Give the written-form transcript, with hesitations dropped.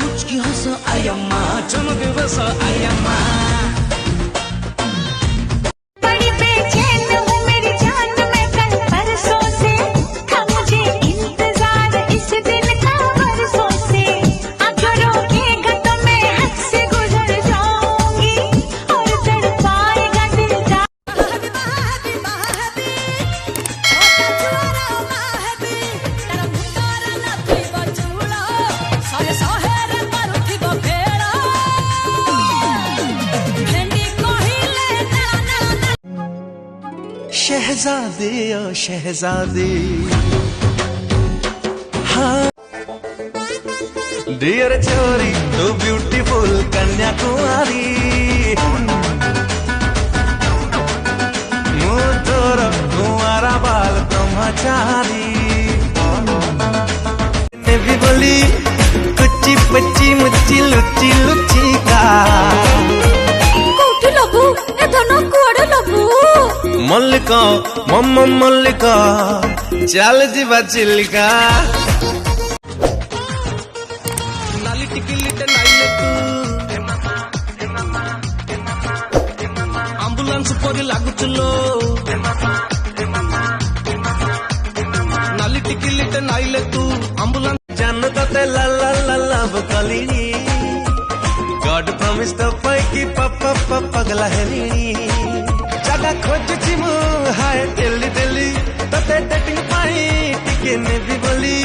मुझकी हंस आयम्मा चमक बस आयम्मा बड़ी बेचैन हूँ मेरी जान मैं कल परसों से था मुझे इंतजार इस दिन का बरसों से अगर रोकेगा तो मैं हद से गुजर जाऊंगी और तड़पाएगा दिल जा शहजादे ओ शहजादे हाँ डियर चोरी तू ब्यूटीफुल कन्याकुमारी मु तोर कुंवारा बाल ब्रह्मचारी ने भी बोली कुची पच्ची मुच्ची लुच्ची लुच्ची का कोठी लबू ए धन कुआडे लबू मल्लिका मम्मा मल्लिका चल जीवा चिल्लिका नाली टिकिलिट नाइले तू आम्बुलांस पर लागुचलो नाली टिकिलिट नाइले तू आम्बुलांस जानते ला ला ला ला बकलिनी गॉड प्रॉमिस तो पैकी पप्पा पगला हेलिनी जागा खोजुची मु हाय दिल्ली दिल्ली तते डेटिंग पाई टिके ने भी बोली